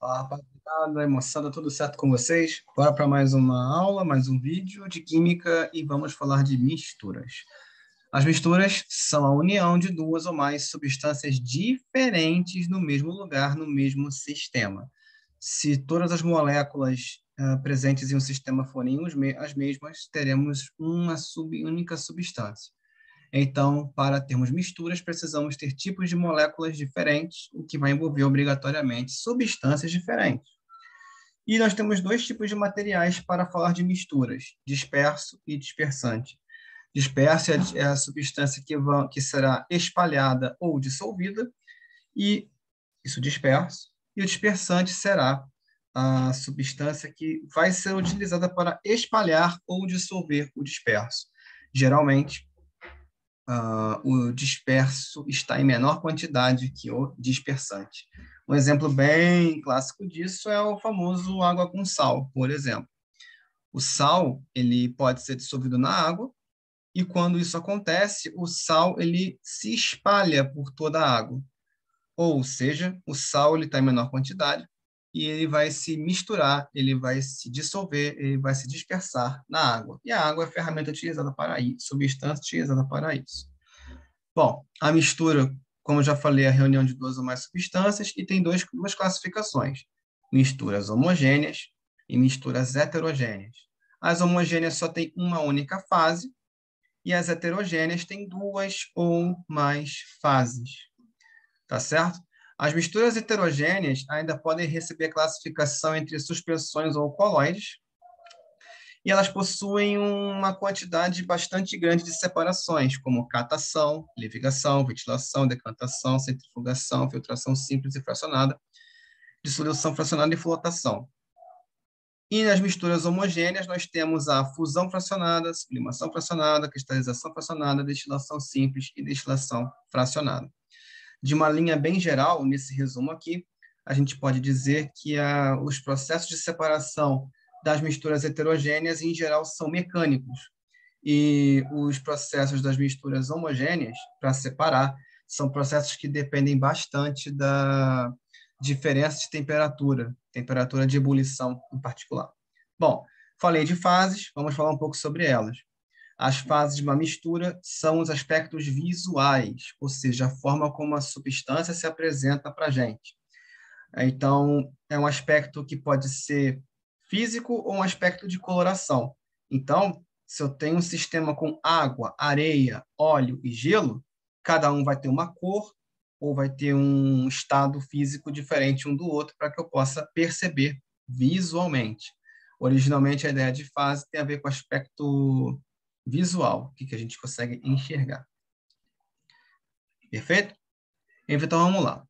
Olá, rapaziada, moçada, tudo certo com vocês? Bora para mais uma aula, mais um vídeo de química e vamos falar de misturas. As misturas são a união de duas ou mais substâncias diferentes no mesmo lugar, no mesmo sistema. Se todas as moléculas presentes em um sistema forem as mesmas, teremos uma única substância. Então, para termos misturas, precisamos ter tipos de moléculas diferentes, o que vai envolver obrigatoriamente substâncias diferentes. E nós temos dois tipos de materiais para falar de misturas: disperso e dispersante. Disperso é a substância que será espalhada ou dissolvida, e isso disperso. E o dispersante será a substância que vai ser utilizada para espalhar ou dissolver o disperso. Geralmente, o disperso está em menor quantidade que o dispersante. Um exemplo bem clássico disso é o famoso água com sal, por exemplo. O sal, ele pode ser dissolvido na água, e quando isso acontece, o sal ele se espalha por toda a água. Ou seja, o sal ele está em menor quantidade e ele vai se misturar, ele vai se dissolver, ele vai se dispersar na água. E a água é a ferramenta utilizada para isso, substância utilizada para isso. Bom, a mistura, como eu já falei, é a reunião de duas ou mais substâncias e tem duas classificações: misturas homogêneas e misturas heterogêneas. As homogêneas só têm uma única fase e as heterogêneas têm duas ou mais fases, tá certo? As misturas heterogêneas ainda podem receber classificação entre suspensões ou coloides, e elas possuem uma quantidade bastante grande de separações, como catação, ligação, ventilação, decantação, centrifugação, filtração simples e fracionada, dissolução fracionada e flotação. E nas misturas homogêneas, nós temos a fusão fracionada, sublimação fracionada, cristalização fracionada, destilação simples e destilação fracionada. De uma linha bem geral, nesse resumo aqui, a gente pode dizer que os processos de separação das misturas heterogêneas, em geral, são mecânicos. E os processos das misturas homogêneas, para separar, são processos que dependem bastante da diferença de temperatura de ebulição em particular. Bom, falei de fases, vamos falar um pouco sobre elas. As fases de uma mistura são os aspectos visuais, ou seja, a forma como a substância se apresenta para a gente. Então, é um aspecto que pode ser físico ou um aspecto de coloração. Então, se eu tenho um sistema com água, areia, óleo e gelo, cada um vai ter uma cor ou vai ter um estado físico diferente um do outro para que eu possa perceber visualmente. Originalmente, a ideia de fase tem a ver com o aspecto visual, o que a gente consegue enxergar. Perfeito? Então, vamos lá.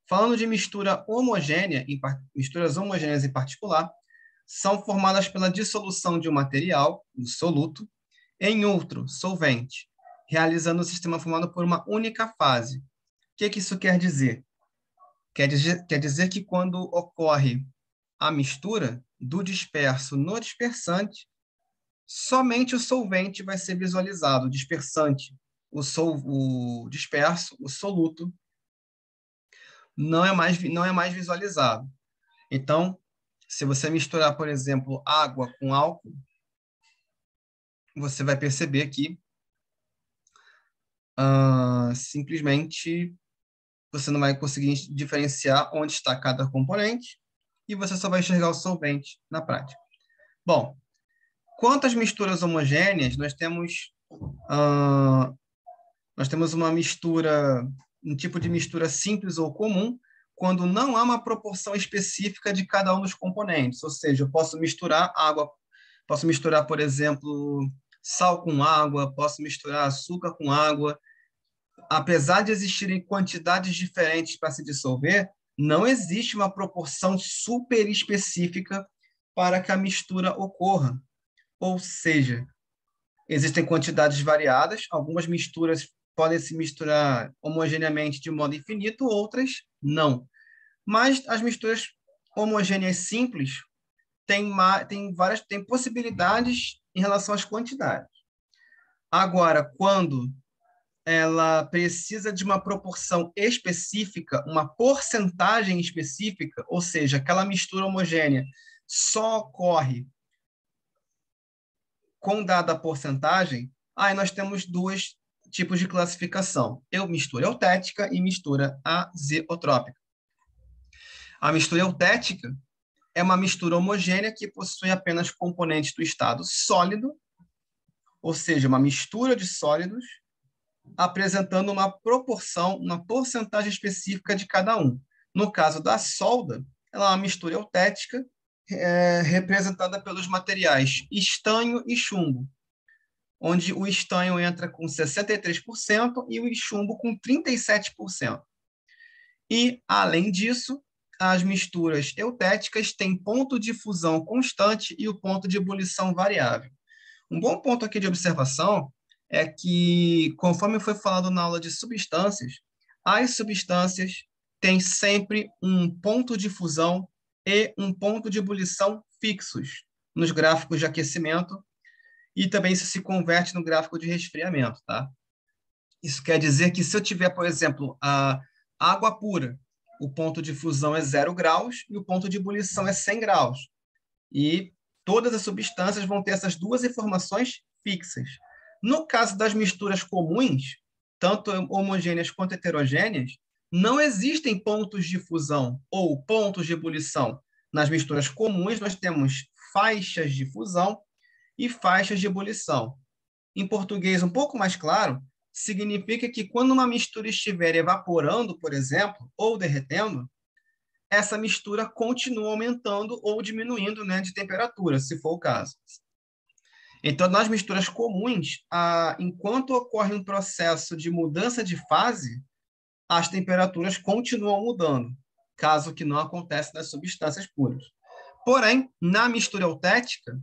Falando de mistura homogênea, misturas homogêneas em particular, são formadas pela dissolução de um material, o soluto, em outro, solvente, realizando o sistema formado por uma única fase. O que isso quer dizer? Quer dizer que quando ocorre a mistura do disperso no dispersante, somente o solvente vai ser visualizado, o dispersante, o disperso, o soluto, não é mais visualizado. Então, se você misturar, por exemplo, água com álcool, você vai perceber que simplesmente você não vai conseguir diferenciar onde está cada componente e você só vai enxergar o solvente na prática. Bom, quanto às misturas homogêneas, nós temos uma mistura, um tipo de mistura simples ou comum, quando não há uma proporção específica de cada um dos componentes. Ou seja, eu posso misturar água, posso misturar, por exemplo, sal com água, posso misturar açúcar com água. Apesar de existirem quantidades diferentes para se dissolver, não existe uma proporção super específica para que a mistura ocorra. Ou seja, existem quantidades variadas, algumas misturas podem se misturar homogeneamente de modo infinito, outras não. Mas as misturas homogêneas simples têm possibilidades em relação às quantidades. Agora, quando ela precisa de uma proporção específica, uma porcentagem específica, ou seja, aquela mistura homogênea só ocorre com dada porcentagem, aí nós temos dois tipos de classificação: mistura eutética e mistura azeotrópica. A mistura eutética é uma mistura homogênea que possui apenas componentes do estado sólido, ou seja, uma mistura de sólidos, apresentando uma proporção, uma porcentagem específica de cada um. No caso da solda, ela é uma mistura eutética representada pelos materiais estanho e chumbo, onde o estanho entra com 63% e o chumbo com 37%. E, além disso, as misturas eutéticas têm ponto de fusão constante e o ponto de ebulição variável. Um bom ponto aqui de observação é que, conforme foi falado na aula de substâncias, as substâncias têm sempre um ponto de fusão e um ponto de ebulição fixos nos gráficos de aquecimento, e também isso se converte no gráfico de resfriamento, tá? Isso quer dizer que se eu tiver, por exemplo, a água pura, o ponto de fusão é 0 graus e o ponto de ebulição é 100 graus. E todas as substâncias vão ter essas duas informações fixas. No caso das misturas comuns, tanto homogêneas quanto heterogêneas, não existem pontos de fusão ou pontos de ebulição. Nas misturas comuns, nós temos faixas de fusão e faixas de ebulição. Em português um pouco mais claro, significa que quando uma mistura estiver evaporando, por exemplo, ou derretendo, essa mistura continua aumentando ou diminuindo, né, de temperatura, se for o caso. Então, nas misturas comuns, enquanto ocorre um processo de mudança de fase, as temperaturas continuam mudando, caso que não aconteça nas substâncias puras. Porém, na mistura eutética,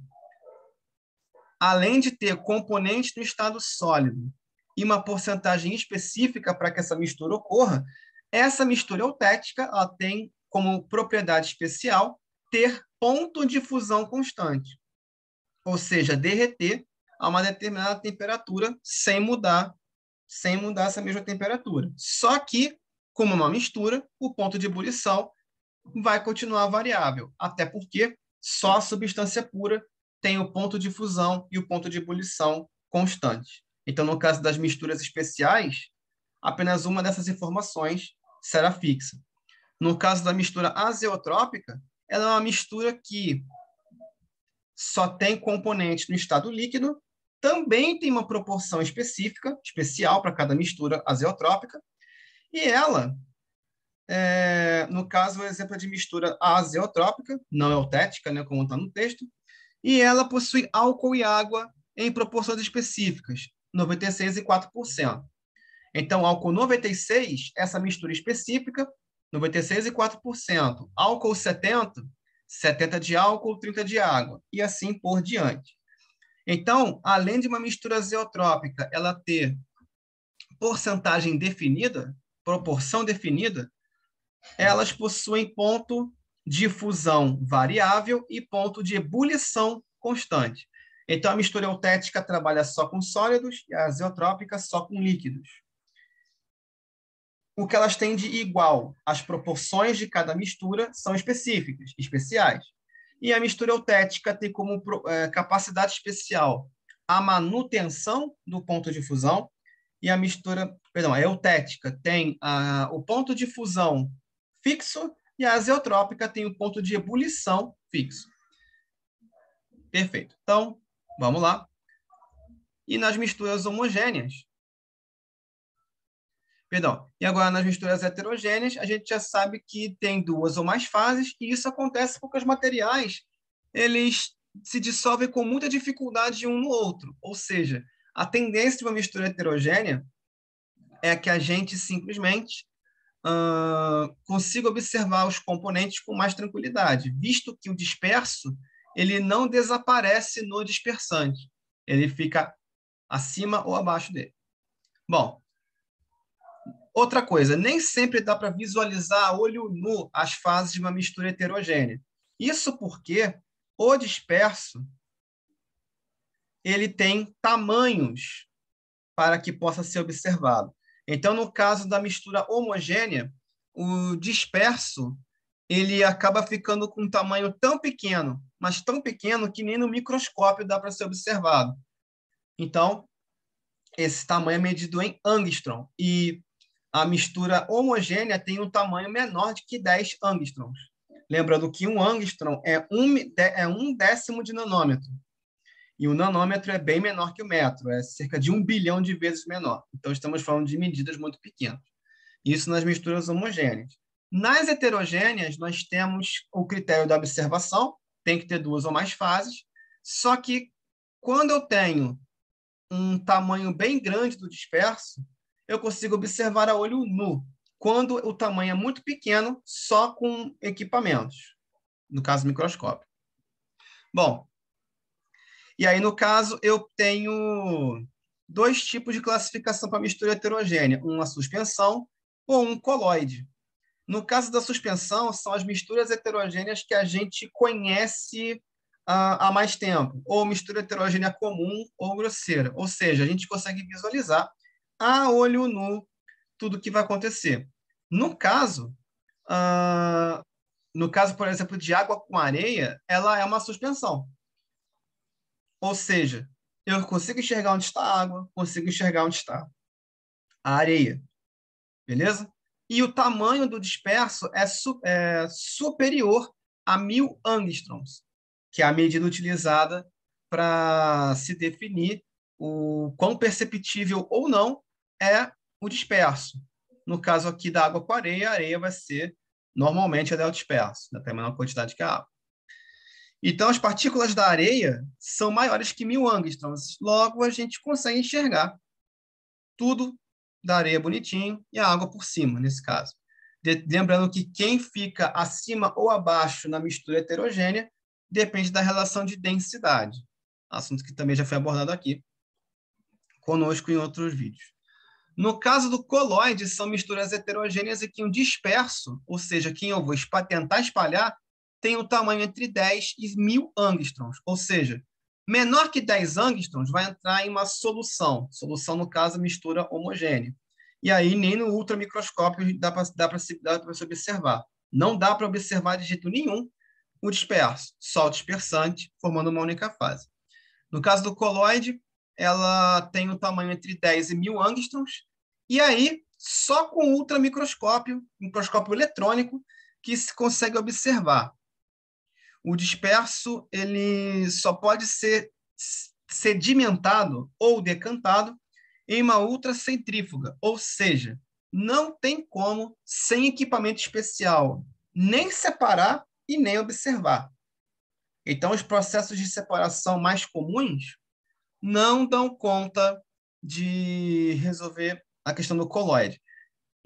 além de ter componentes no estado sólido e uma porcentagem específica para que essa mistura ocorra, essa mistura eutética ela tem como propriedade especial ter ponto de fusão constante, ou seja, derreter a uma determinada temperatura sem mudar essa mesma temperatura. Só que, como uma mistura, o ponto de ebulição vai continuar variável, até porque só a substância pura tem o ponto de fusão e o ponto de ebulição constante. Então, no caso das misturas especiais, apenas uma dessas informações será fixa. No caso da mistura azeotrópica, ela é uma mistura que só tem componentes no estado líquido, também tem uma proporção específica, especial para cada mistura azeotrópica, e ela, no caso, o exemplo de mistura azeotrópica, não eutética, né, como está no texto, e ela possui álcool e água em proporções específicas, 96% e 4%. Então, álcool 96, essa mistura específica, 96% e 4%. Álcool 70, 70 de álcool, 30 de água, e assim por diante. Então, além de uma mistura azeotrópica, ela ter porcentagem definida, proporção definida, elas possuem ponto de fusão variável e ponto de ebulição constante. Então, a mistura eutética trabalha só com sólidos e a azeotrópica só com líquidos. O que elas têm de igual, as proporções de cada mistura são específicas, especiais. E a mistura eutética tem como capacidade especial a manutenção do ponto de fusão, e a eutética tem o ponto de fusão fixo e a azeotrópica tem o ponto de ebulição fixo. Perfeito. Então, vamos lá. E nas misturas homogêneas, e agora nas misturas heterogêneas, a gente já sabe que tem duas ou mais fases, e isso acontece porque os materiais eles se dissolvem com muita dificuldade um no outro. Ou seja, a tendência de uma mistura heterogênea é que a gente simplesmente consiga observar os componentes com mais tranquilidade, visto que o disperso ele não desaparece no dispersante, ele fica acima ou abaixo dele. Bom, outra coisa, nem sempre dá para visualizar a olho nu as fases de uma mistura heterogênea. Isso porque o disperso ele tem tamanhos para que possa ser observado. Então, no caso da mistura homogênea, o disperso ele acaba ficando com um tamanho tão pequeno, mas tão pequeno que nem no microscópio dá para ser observado. Então, esse tamanho é medido em angstrom. E a mistura homogênea tem um tamanho menor de que 10 angstroms. Lembrando que um angstrom é um décimo de nanômetro. E o nanômetro é bem menor que o metro, é cerca de 1 bilhão de vezes menor. Então, estamos falando de medidas muito pequenas. Isso nas misturas homogêneas. Nas heterogêneas, nós temos o critério da observação, tem que ter 2 ou mais fases, só que quando eu tenho um tamanho bem grande do disperso, eu consigo observar a olho nu. Quando o tamanho é muito pequeno, só com equipamentos, no caso, microscópio. Bom, e aí, no caso, eu tenho 2 tipos de classificação para mistura heterogênea, uma suspensão ou um coloide. No caso da suspensão, são as misturas heterogêneas que a gente conhece há mais tempo, ou mistura heterogênea comum ou grosseira. Ou seja, a gente consegue visualizar a olho nu tudo o que vai acontecer. No caso, por exemplo, de água com areia, ela é uma suspensão. Ou seja, eu consigo enxergar onde está a água, consigo enxergar onde está a areia. Beleza? E o tamanho do disperso é superior a 1.000 angstroms, que é a medida utilizada para se definir o quão perceptível ou não é o disperso. No caso aqui da água com areia, a areia vai ser normalmente a disperso, tem a menor quantidade que a água. Então, as partículas da areia são maiores que 1.000 angstroms. Logo, a gente consegue enxergar tudo da areia bonitinho e a água por cima, nesse caso. Lembrando que quem fica acima ou abaixo na mistura heterogênea depende da relação de densidade, assunto que também já foi abordado aqui conosco em outros vídeos. No caso do coloide, são misturas heterogêneas e que um disperso, ou seja, quem eu vou tentar espalhar, tem um tamanho entre 10 e 1.000 angstroms, ou seja, menor que 10 angstroms vai entrar em uma solução. Solução, no caso, mistura homogênea. E aí, nem no ultramicroscópio dá para se observar. Não dá para observar de jeito nenhum o disperso, só o dispersante, formando uma única fase. No caso do coloide, ela tem um tamanho entre 10 e 1.000 angstroms, e aí, só com ultramicroscópio, microscópio eletrônico, que se consegue observar. O disperso ele só pode ser sedimentado ou decantado em uma ultracentrífuga, ou seja, não tem como, sem equipamento especial, nem separar e nem observar. Então, os processos de separação mais comuns não dão conta de resolver a questão do coloide.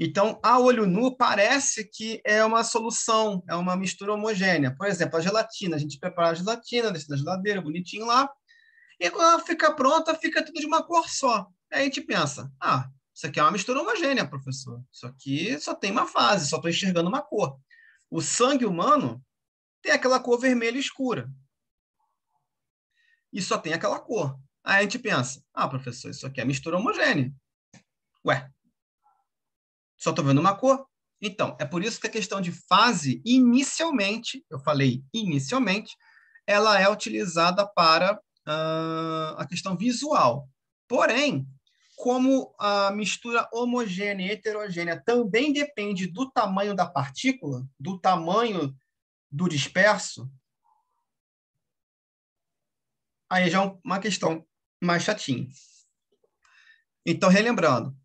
Então, a olho nu parece que é uma solução, é uma mistura homogênea. Por exemplo, a gelatina, a gente prepara a gelatina, deixa na geladeira, bonitinho lá, e quando ela fica pronta, fica tudo de uma cor só. Aí a gente pensa, isso aqui é uma mistura homogênea, professor. Isso aqui só tem uma fase, só estou enxergando uma cor. O sangue humano tem aquela cor vermelha escura. E só tem aquela cor. Aí a gente pensa, professor, isso aqui é mistura homogênea. Ué, só estou vendo uma cor? Então, é por isso que a questão de fase, inicialmente, eu falei inicialmente, ela é utilizada para a questão visual. Porém, como a mistura homogênea e heterogênea também depende do tamanho da partícula, do tamanho do disperso, aí já é uma questão mais chatinha. Então, relembrando,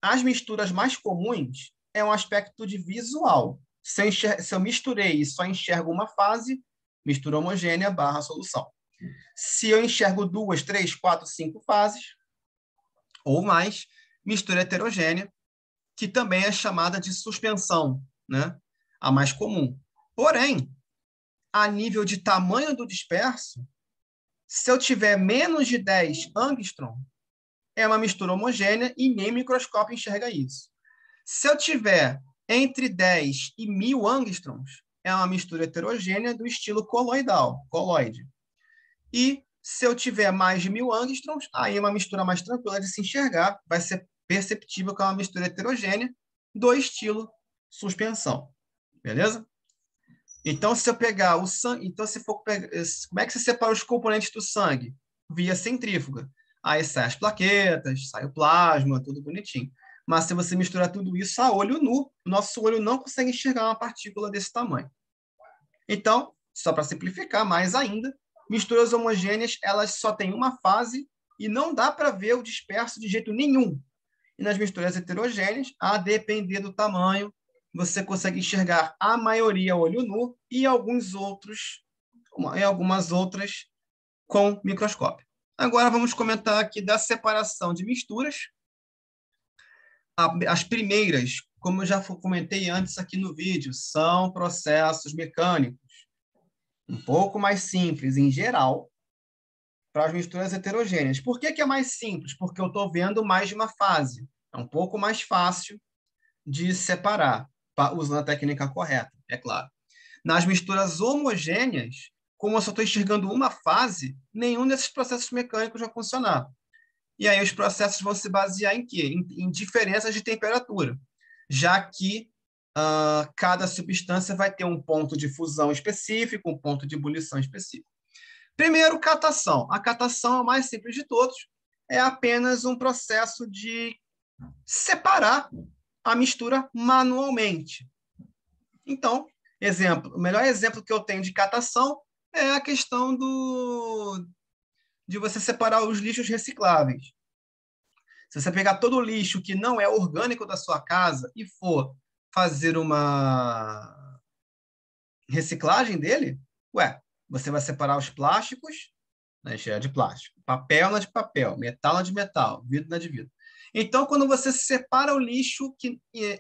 as misturas mais comuns é um aspecto de visual. Se eu misturei e só enxergo uma fase, mistura homogênea / solução. Se eu enxergo 2, 3, 4, 5 fases, ou mais, mistura heterogênea, que também é chamada de suspensão, né? A mais comum. Porém, a nível de tamanho do disperso, se eu tiver menos de 10 angstrom, é uma mistura homogênea e nem microscópio enxerga isso. Se eu tiver entre 10 e 1.000 angstroms, é uma mistura heterogênea do estilo coloidal, coloide. E Se eu tiver mais de 1000 angstroms, aí é uma mistura mais tranquila de se enxergar, vai ser perceptível que é uma mistura heterogênea do estilo suspensão. Beleza? Então, se eu pegar o sangue, então se for pegar, como é que você separa os componentes do sangue? Via centrífuga. Aí sai as plaquetas, sai o plasma, tudo bonitinho. Mas se você misturar tudo isso a olho nu, o nosso olho não consegue enxergar uma partícula desse tamanho. Então, só para simplificar mais ainda, misturas homogêneas, elas só têm uma fase e não dá para ver o disperso de jeito nenhum. E nas misturas heterogêneas, a depender do tamanho, você consegue enxergar a maioria a olho nu e algumas outras com microscópio. Agora vamos comentar aqui da separação de misturas. As primeiras, como eu já comentei antes aqui no vídeo, são processos mecânicos, um pouco mais simples em geral, para as misturas heterogêneas. Por que é mais simples? Porque eu estou vendo mais de uma fase. É um pouco mais fácil de separar, usando a técnica correta, é claro. Nas misturas homogêneas, como eu só estou enxergando uma fase, nenhum desses processos mecânicos vai funcionar. E aí os processos vão se basear em quê? Em diferenças de temperatura, já que cada substância vai ter um ponto de fusão específico, um ponto de ebulição específico. Primeiro, catação. A catação é o mais simples de todos, é apenas um processo de separar a mistura manualmente. Então, o melhor exemplo que eu tenho de catação é a questão de você separar os lixos recicláveis. Se você pegar todo o lixo que não é orgânico da sua casa e for fazer uma reciclagem dele, você vai separar os plásticos, né, cheia de plástico, papel na de papel, metal na de metal, vidro na de vidro. Então, quando você separa o lixo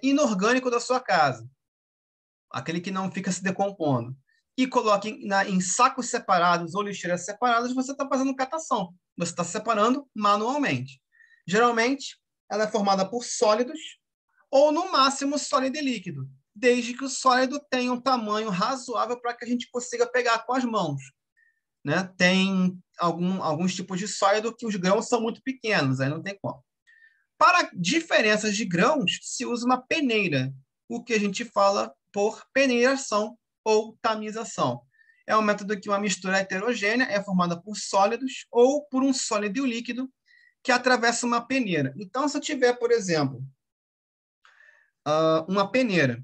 inorgânico da sua casa, aquele que não fica se decompondo, e coloca em sacos separados ou lixeiras separadas, você está fazendo catação. Você está separando manualmente. Geralmente, ela é formada por sólidos ou, no máximo, sólido e líquido, desde que o sólido tenha um tamanho razoável para que a gente consiga pegar com as mãos. Né? Tem alguns tipos de sólido que os grãos são muito pequenos, aí não tem como. Para diferenças de grãos, se usa uma peneira, o que a gente fala por peneiração ou tamização. É um método que uma mistura heterogênea é formada por sólidos ou por um sólido e um líquido que atravessa uma peneira. Então, se eu tiver, por exemplo, uma peneira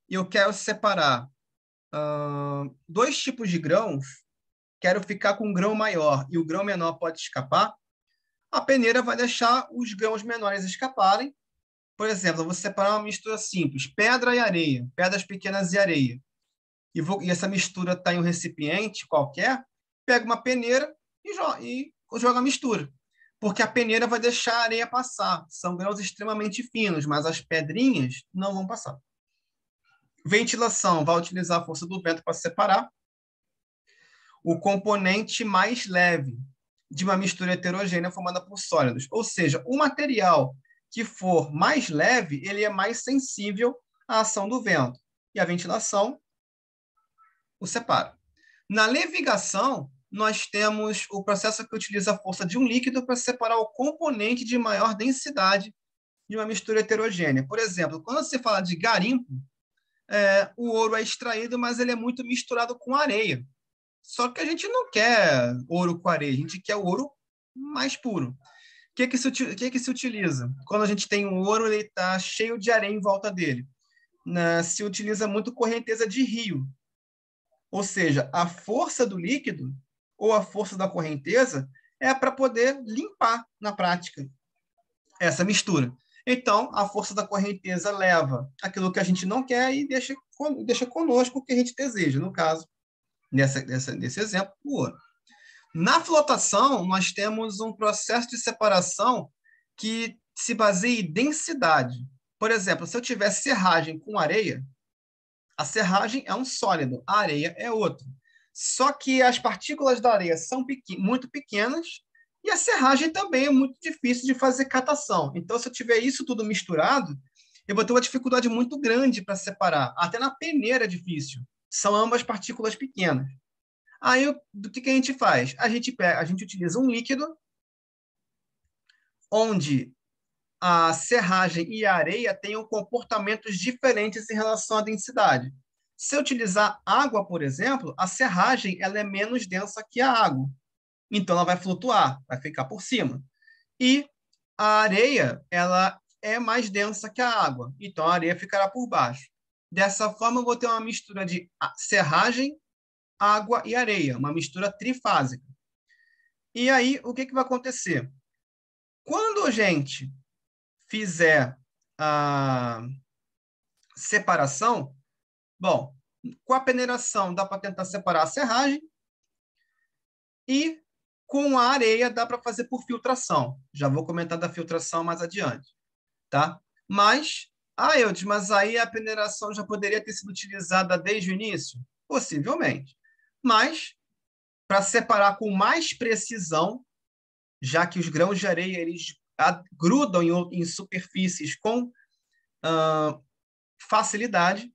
e eu quero separar dois tipos de grãos, quero ficar com um grão maior e o grão menor pode escapar, a peneira vai deixar os grãos menores escaparem. Por exemplo, eu vou separar uma mistura simples, pedra e areia, pedras pequenas e areia. E essa mistura está em um recipiente qualquer, pega uma peneira e joga a mistura. Porque a peneira vai deixar a areia passar. São grãos extremamente finos, mas as pedrinhas não vão passar. Ventilação vai utilizar a força do vento para separar o componente mais leve de uma mistura heterogênea formada por sólidos. Ou seja, o material que for mais leve, ele é mais sensível à ação do vento. E a ventilação o separa. Na levigação, nós temos o processo que utiliza a força de um líquido para separar o componente de maior densidade de uma mistura heterogênea. Por exemplo, quando se fala de garimpo, o ouro é extraído, mas ele é muito misturado com areia. Só que a gente não quer ouro com areia, a gente quer o ouro mais puro. O que se utiliza? Quando a gente tem um ouro, ele está cheio de areia em volta dele. Se utiliza muito correnteza de rio. Ou seja, a força do líquido ou a força da correnteza é para poder limpar na prática essa mistura. Então, a força da correnteza leva aquilo que a gente não quer e deixa conosco o que a gente deseja. No caso, nesse exemplo, o ouro. Na flotação, nós temos um processo de separação que se baseia em densidade. Por exemplo, se eu tiver serragem com areia, a serragem é um sólido, a areia é outro. Só que as partículas da areia são muito pequenas e a serragem também é muito difícil de fazer catação. Então, se eu tiver isso tudo misturado, eu vou ter uma dificuldade muito grande para separar. Até na peneira é difícil. São ambas partículas pequenas. Aí, do que a gente faz? A gente utiliza um líquido onde a serragem e a areia tenham comportamentos diferentes em relação à densidade. Se eu utilizar água, por exemplo, a serragem ela é menos densa que a água. Então, ela vai flutuar, vai ficar por cima. E a areia, ela é mais densa que a água. Então, a areia ficará por baixo. Dessa forma, eu vou ter uma mistura de serragem, água e areia, uma mistura trifásica. E aí, o que vai acontecer? Quando a gente fizer a separação, bom, com a peneiração dá para tentar separar a serragem e com a areia dá para fazer por filtração. Já vou comentar da filtração mais adiante, tá? Mas, Eudes, mas aí a peneiração já poderia ter sido utilizada desde o início? Possivelmente. Mas, para separar com mais precisão, já que os grãos de areia eles grudam em superfícies com facilidade,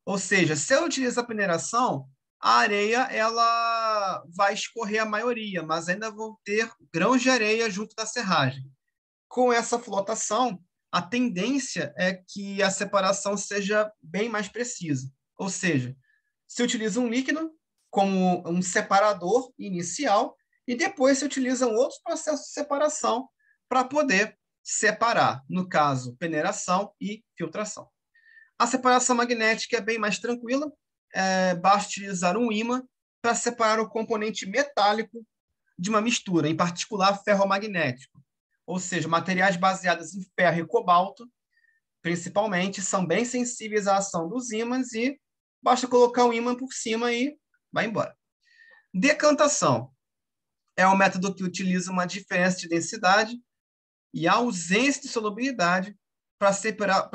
ou seja, se eu utilizo a peneiração, a areia ela vai escorrer a maioria, mas ainda vou ter grãos de areia junto da serragem. Com essa flotação, a tendência é que a separação seja bem mais precisa. Ou seja, se utiliza um líquido como um separador inicial e depois se utilizam outros processos de separação para poder separar, no caso, peneiração e filtração. A separação magnética é bem mais tranquila, basta utilizar um ímã para separar o componente metálico de uma mistura, em particular ferromagnético. Ou seja, materiais baseados em ferro e cobalto, principalmente, são bem sensíveis à ação dos ímãs e basta colocar um ímã por cima e vai embora. Decantação é um método que utiliza uma diferença de densidade e ausência de solubilidade para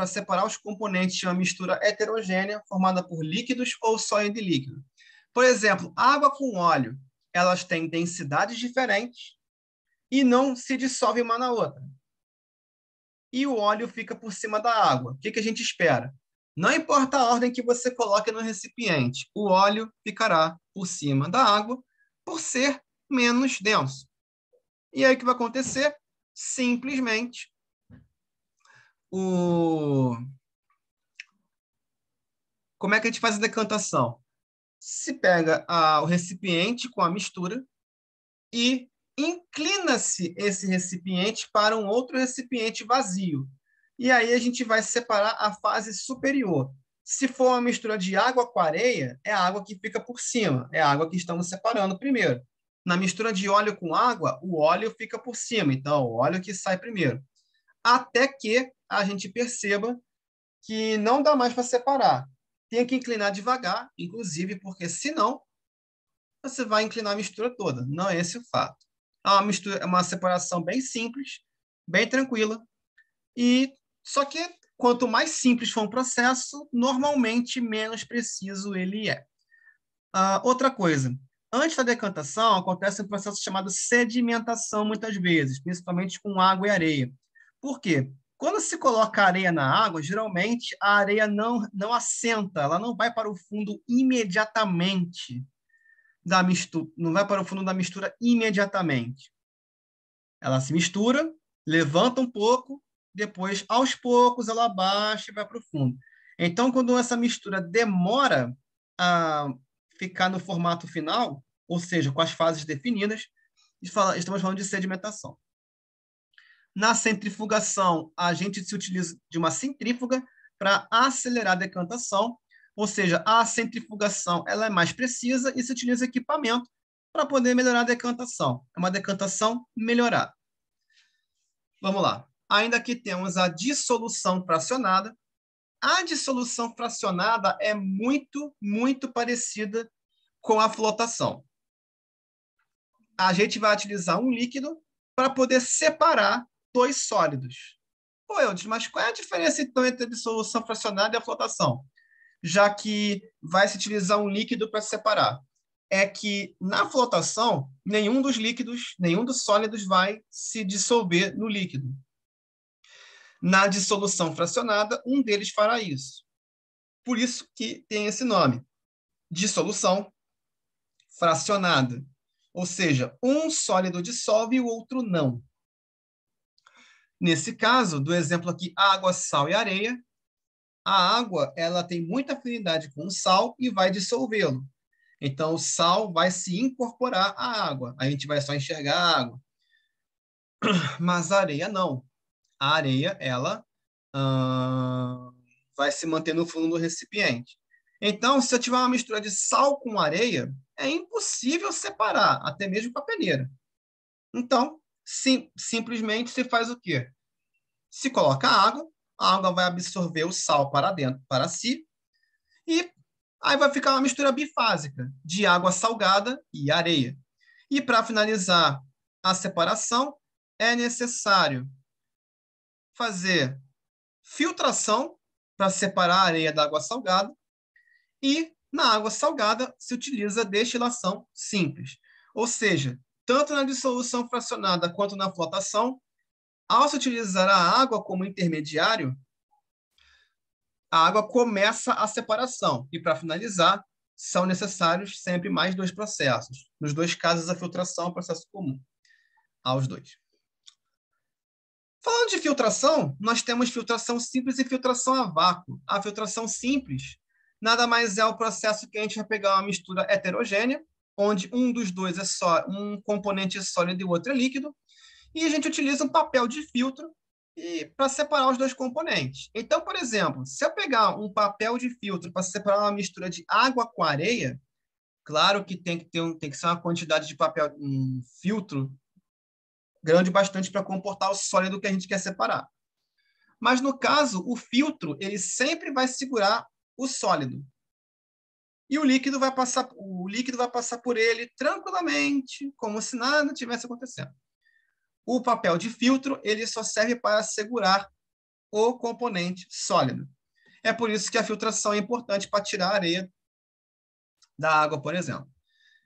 separar os componentes de uma mistura heterogênea formada por líquidos ou sólido e líquido. Por exemplo, água com óleo, elas têm densidades diferentes e não se dissolvem uma na outra. E o óleo fica por cima da água. O que a gente espera? Não importa a ordem que você coloque no recipiente, o óleo ficará por cima da água por ser menos denso. E aí o que vai acontecer? Simplesmente como é que a gente faz a decantação? Se pega o recipiente com a mistura e inclina-se esse recipiente para um outro recipiente vazio. E aí a gente vai separar a fase superior. Se for uma mistura de água com areia, é a água que fica por cima, é a água que estamos separando primeiro. Na mistura de óleo com água, o óleo fica por cima, então o óleo que sai primeiro. Até que a gente perceba que não dá mais para separar. Tem que inclinar devagar, inclusive, porque senão você vai inclinar a mistura toda. Não é esse o fato. É uma separação bem simples, bem tranquila. E só que quanto mais simples for um processo, normalmente menos preciso ele é. Outra coisa, antes da decantação acontece um processo chamado sedimentação muitas vezes, principalmente com água e areia. Por quê? Quando se coloca areia na água, geralmente a areia não assenta, ela não vai para o fundo imediatamente da mistura, não vai para o fundo da mistura imediatamente. Ela se mistura, levanta um pouco, depois, aos poucos, ela baixa e vai para o fundo. Então, quando essa mistura demora a ficar no formato final, ou seja, com as fases definidas, estamos falando de sedimentação. Na centrifugação, a gente se utiliza de uma centrífuga para acelerar a decantação, ou seja, a centrifugação ela é mais precisa e se utiliza equipamento para poder melhorar a decantação. É uma decantação melhorada. Vamos lá. Ainda que temos a dissolução fracionada. A dissolução fracionada é muito, muito parecida com a flotação. A gente vai utilizar um líquido para poder separar dois sólidos. Pô, Eudes, mas qual é a diferença então entre a dissolução fracionada e a flotação? Já que vai se utilizar um líquido para separar. É que na flotação, nenhum dos líquidos, nenhum dos sólidos vai se dissolver no líquido. Na dissolução fracionada, um deles fará isso. Por isso que tem esse nome. Dissolução fracionada, ou seja, um sólido dissolve e o outro não. Nesse caso, do exemplo aqui, água, sal e areia, a água ela tem muita afinidade com o sal e vai dissolvê-lo. Então, o sal vai se incorporar à água. A gente vai só enxergar a água. Mas a areia não. A areia, ela vai se manter no fundo do recipiente. Então, se eu tiver uma mistura de sal com areia, é impossível separar, até mesmo com a peneira. Então, simplesmente se faz o quê? Se coloca a água vai absorver o sal para dentro, para si, e aí vai ficar uma mistura bifásica de água salgada e areia. E para finalizar a separação, é necessário fazer filtração para separar a areia da água salgada e na água salgada se utiliza destilação simples. Ou seja, tanto na dissolução fracionada quanto na flotação, ao se utilizar a água como intermediário, a água começa a separação. E para finalizar, são necessários sempre mais dois processos. Nos dois casos, a filtração é um processo comum aos dois. Falando de filtração, nós temos filtração simples e filtração a vácuo. A filtração simples nada mais é o processo que a gente vai pegar uma mistura heterogênea, onde um dos dois é só um componente sólido e o outro é líquido, e a gente utiliza um papel de filtro para separar os dois componentes. Então, por exemplo, se eu pegar um papel de filtro para separar uma mistura de água com areia, claro que tem que ser uma quantidade de papel, um filtro grande bastante para comportar o sólido que a gente quer separar. Mas, no caso, o filtro ele sempre vai segurar o sólido. E o líquido vai passar por ele tranquilamente, como se nada tivesse acontecendo. O papel de filtro ele só serve para segurar o componente sólido. É por isso que a filtração é importante para tirar a areia da água, por exemplo.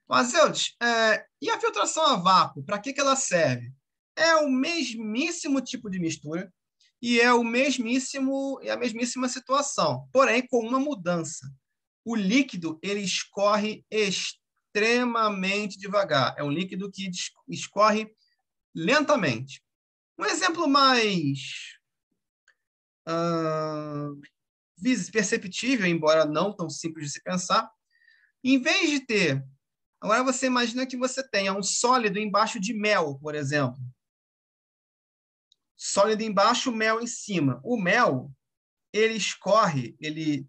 Mas, Eudes, e a filtração a vácuo, para que ela serve? É o mesmíssimo tipo de mistura e é a mesmíssima situação, porém com uma mudança. O líquido ele escorre extremamente devagar. É um líquido que escorre lentamente. Um exemplo mais perceptível, embora não tão simples de se pensar, em vez de ter... Agora você imagina que você tenha um sólido embaixo de mel, por exemplo. Sólido embaixo, mel em cima. O mel, ele escorre, ele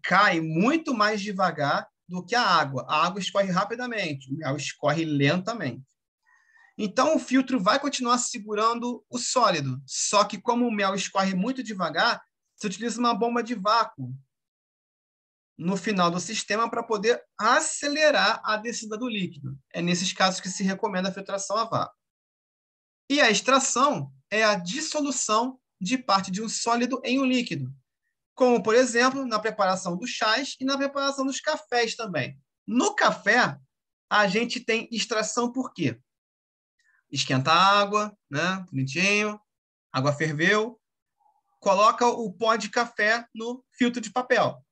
cai muito mais devagar do que a água. A água escorre rapidamente, o mel escorre lentamente. Então, o filtro vai continuar segurando o sólido, só que como o mel escorre muito devagar, você utiliza uma bomba de vácuo no final do sistema para poder acelerar a descida do líquido. É nesses casos que se recomenda a filtração a vácuo. E a extração é a dissolução de parte de um sólido em um líquido, como, por exemplo, na preparação dos chás e na preparação dos cafés também. No café, a gente tem extração por quê? Esquenta a água, né? Bonitinho, água ferveu, coloca o pó de café no filtro de papel.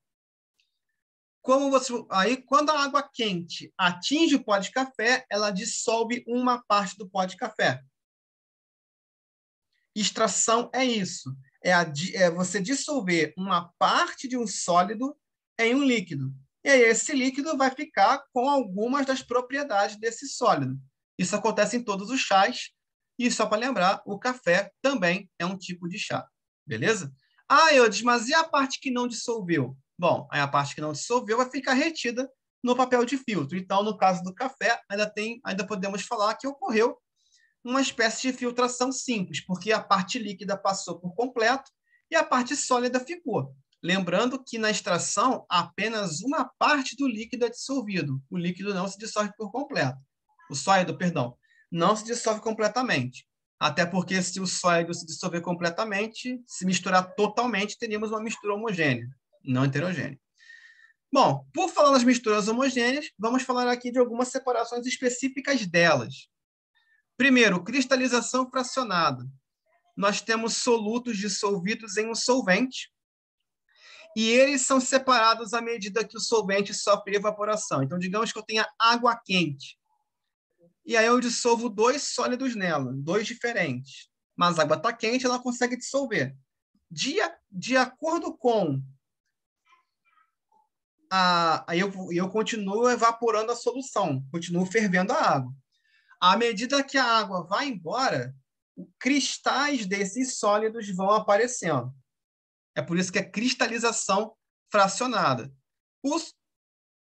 Aí, quando a água quente atinge o pó de café, ela dissolve uma parte do pó de café. Extração é isso. É você dissolver uma parte de um sólido em um líquido. E aí esse líquido vai ficar com algumas das propriedades desse sólido. Isso acontece em todos os chás. E só para lembrar, o café também é um tipo de chá. Beleza? Eudes, mas e a parte que não dissolveu? Bom, aí a parte que não dissolveu vai ficar retida no papel de filtro. Então, no caso do café, ainda podemos falar que ocorreu uma espécie de filtração simples, porque a parte líquida passou por completo e a parte sólida ficou. Lembrando que na extração, apenas uma parte do líquido é dissolvido. O líquido não se dissolve por completo. O sólido, perdão, não se dissolve completamente. Até porque se o sólido se dissolver completamente, se misturar totalmente, teríamos uma mistura homogênea, não heterogênea. Bom, por falar nas misturas homogêneas, vamos falar aqui de algumas separações específicas delas. Primeiro, cristalização fracionada. Nós temos solutos dissolvidos em um solvente e eles são separados à medida que o solvente sofre evaporação. Então, digamos que eu tenha água quente, e aí eu dissolvo dois sólidos nela, dois diferentes. Mas a água está quente, ela consegue dissolver. De acordo com aí eu continuo evaporando a solução, continuo fervendo a água. À medida que a água vai embora, cristais desses sólidos vão aparecendo. É por isso que é cristalização fracionada.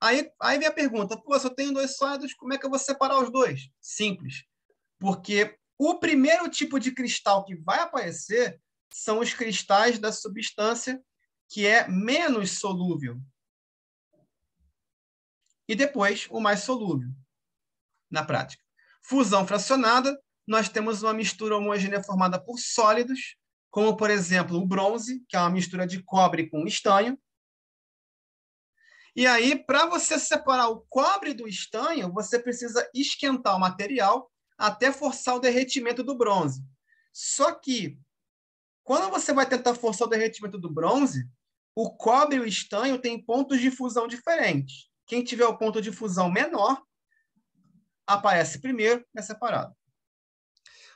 Aí vem a pergunta, pô, se eu tenho dois sólidos, como é que eu vou separar os dois? Simples, porque o primeiro tipo de cristal que vai aparecer são os cristais da substância que é menos solúvel. E depois o mais solúvel, na prática. Fusão fracionada, nós temos uma mistura homogênea formada por sólidos, como, por exemplo, o bronze, que é uma mistura de cobre com estanho. E aí, para você separar o cobre do estanho, você precisa esquentar o material até forçar o derretimento do bronze. Só que, quando você vai tentar forçar o derretimento do bronze, o cobre e o estanho têm pontos de fusão diferentes. Quem tiver o ponto de fusão menor, aparece primeiro, é separado.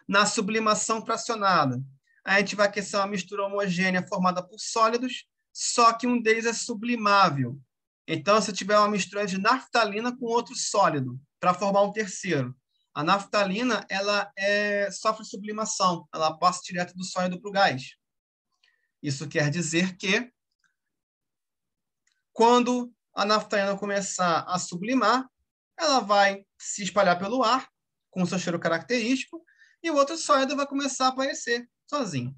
Na sublimação fracionada, a gente vai aquecer uma mistura homogênea formada por sólidos, só que um deles é sublimável. Então, se tiver uma mistura de naftalina com outro sólido, para formar um terceiro, a naftalina ela sofre sublimação, ela passa direto do sólido para o gás. Isso quer dizer que, quando a naftalina começar a sublimar, ela vai se espalhar pelo ar, com o seu cheiro característico, e o outro sólido vai começar a aparecer sozinho.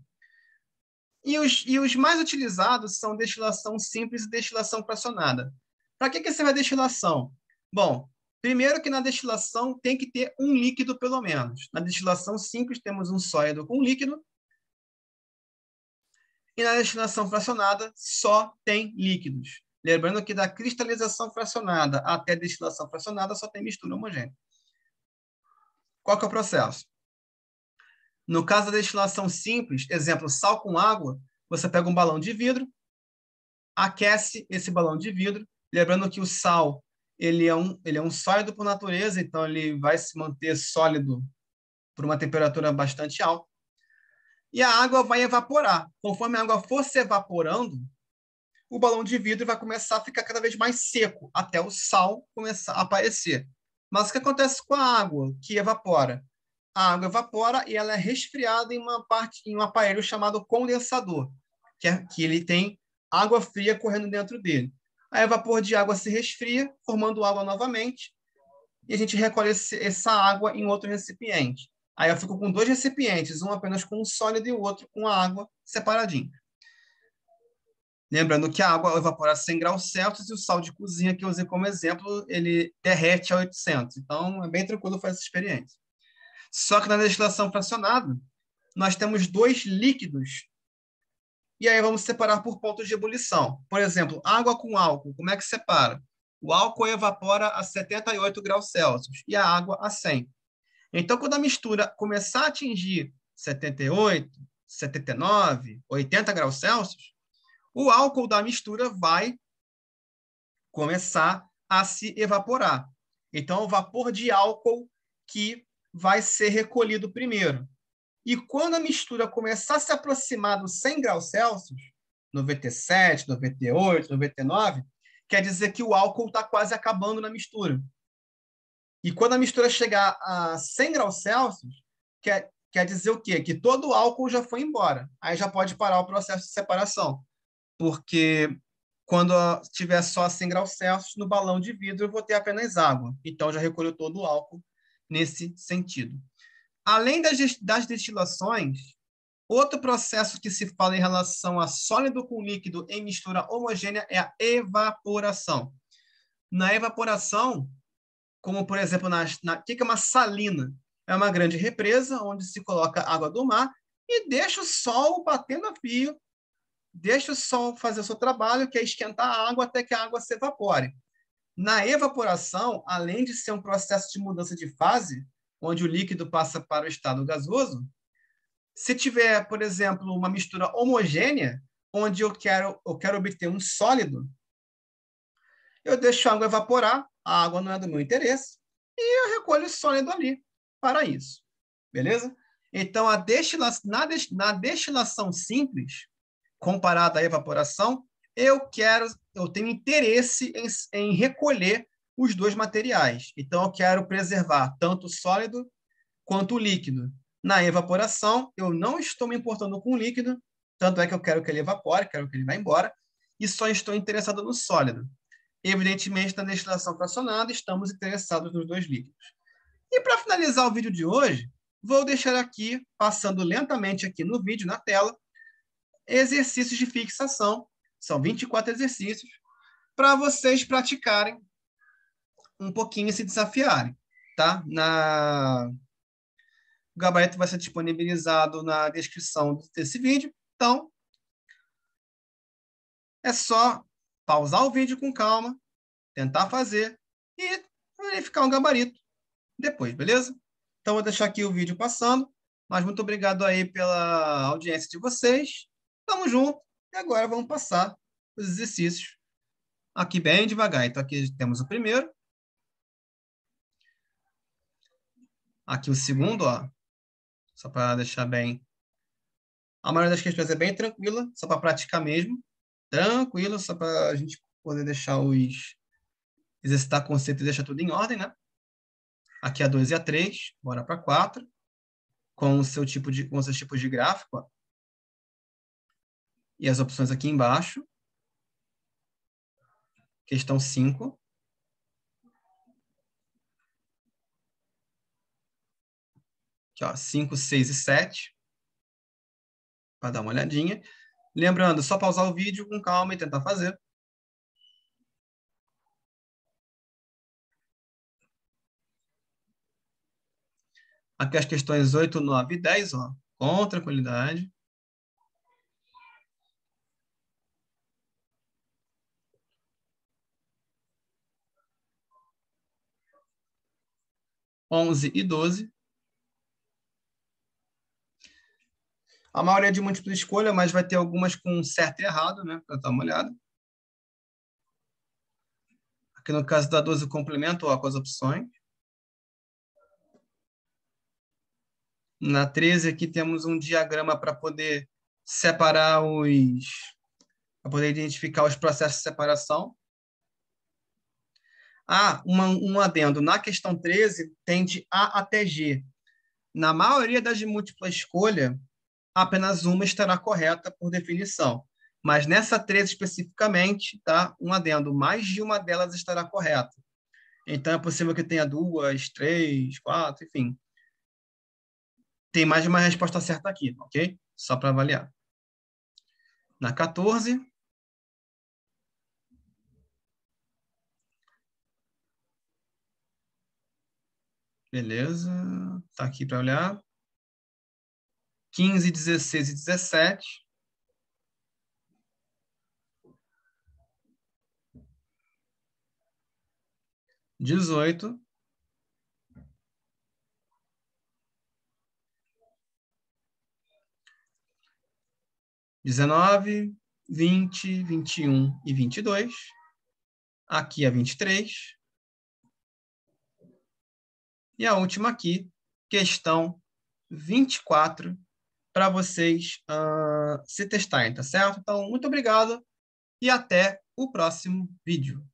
E os mais utilizados são destilação simples e destilação fracionada. Para que serve a destilação? Bom, primeiro que na destilação tem que ter um líquido pelo menos. Na destilação simples temos um sólido com líquido, e na destilação fracionada só tem líquidos. Lembrando que da cristalização fracionada até destilação fracionada só tem mistura homogênea. Qual que é o processo? No caso da destilação simples, exemplo, sal com água, você pega um balão de vidro, aquece esse balão de vidro, lembrando que o sal ele é um sólido por natureza, então ele vai se manter sólido por uma temperatura bastante alta, e a água vai evaporar. Conforme a água for se evaporando, o balão de vidro vai começar a ficar cada vez mais seco, até o sal começar a aparecer. Mas o que acontece com a água que evapora? A água evapora e ela é resfriada em um aparelho chamado condensador, que ele tem água fria correndo dentro dele. Aí o vapor de água se resfria, formando água novamente, e a gente recolhe essa água em outro recipiente. Aí eu fico com dois recipientes, um apenas com um sólido e o outro com a água separadinho. Lembrando que a água evapora a 100 graus Celsius e o sal de cozinha, que eu usei como exemplo, ele derrete a 800. Então, é bem tranquilo fazer essa experiência. Só que na destilação fracionada, nós temos dois líquidos. E aí vamos separar por pontos de ebulição. Por exemplo, água com álcool, como é que separa? O álcool evapora a 78 graus Celsius e a água a 100. Então, quando a mistura começar a atingir 78, 79, 80 graus Celsius, o álcool da mistura vai começar a se evaporar. Então, o vapor de álcool que vai ser recolhido primeiro. E quando a mistura começar a se aproximar dos 100 graus Celsius, 97, 98, 99, quer dizer que o álcool está quase acabando na mistura. E quando a mistura chegar a 100 graus Celsius, quer dizer o quê? Que todo o álcool já foi embora. Aí já pode parar o processo de separação. Porque quando tiver só 100 graus Celsius, no balão de vidro eu vou ter apenas água. Então já recolheu todo o álcool nesse sentido. Além das destilações, outro processo que se fala em relação a sólido com líquido em mistura homogênea é a evaporação. Na evaporação, como por exemplo, o que é uma salina? É uma grande represa onde se coloca água do mar e deixa o sol batendo a fio, deixa o sol fazer o seu trabalho, que é esquentar a água até que a água se evapore. Na evaporação, além de ser um processo de mudança de fase, onde o líquido passa para o estado gasoso, se tiver, por exemplo, uma mistura homogênea, onde eu quero obter um sólido, eu deixo a água evaporar, a água não é do meu interesse, e eu recolho o sólido ali para isso. Beleza? Então, na destilação simples, comparada à evaporação, eu tenho interesse em recolher os dois materiais. Então, eu quero preservar tanto o sólido quanto o líquido. Na evaporação, eu não estou me importando com o líquido, tanto é que eu quero que ele evapore, quero que ele vá embora, e só estou interessado no sólido. Evidentemente, na destilação fracionada, estamos interessados nos dois líquidos. E para finalizar o vídeo de hoje, vou deixar aqui, passando lentamente aqui no vídeo, na tela, exercícios de fixação. São 24 exercícios para vocês praticarem um pouquinho e se desafiarem. Tá? O gabarito vai ser disponibilizado na descrição desse vídeo. Então, é só pausar o vídeo com calma, tentar fazer e verificar um gabarito depois, beleza? Então, vou deixar aqui o vídeo passando, mas muito obrigado aí pela audiência de vocês. Tamo junto e agora vamos passar os exercícios aqui bem devagar. Então, aqui temos o primeiro. Aqui o segundo, ó, só para deixar bem. A maioria das questões é bem tranquila, só para praticar mesmo. Tranquilo, só para a gente poder deixar exercitar conceito e deixar tudo em ordem, né? Aqui a 2 e a 3, bora para 4, com os seus tipos de gráfico, ó. E as opções aqui embaixo. Questão 5. Aqui, ó, 5, 6 e 7. Para dar uma olhadinha. Lembrando, só pausar o vídeo com calma e tentar fazer. Aqui as questões 8, 9 e 10, ó, com tranquilidade. Onze e 12. A maioria é de múltipla escolha, mas vai ter algumas com certo e errado, né? Para dar uma olhada. Aqui no caso da 12, o complemento, ó, com as opções. Na 13, aqui temos um diagrama para poder separar para poder identificar os processos de separação. Um adendo. Na questão 13, tem de A até G. Na maioria das de múltipla escolha, apenas uma estará correta por definição. Mas nessa 13 especificamente, tá? Um adendo, mais de uma delas estará correta. Então é possível que tenha 2, 3, 4, enfim. Tem mais de uma resposta certa aqui, ok? Só para avaliar. Na 14. Beleza. Tá aqui para olhar. 15, 16 e 17. 18. 19, 20, 21 e 22. Aqui é 23. E a última aqui, questão 24, para vocês se testarem, tá certo? Então, muito obrigado e até o próximo vídeo.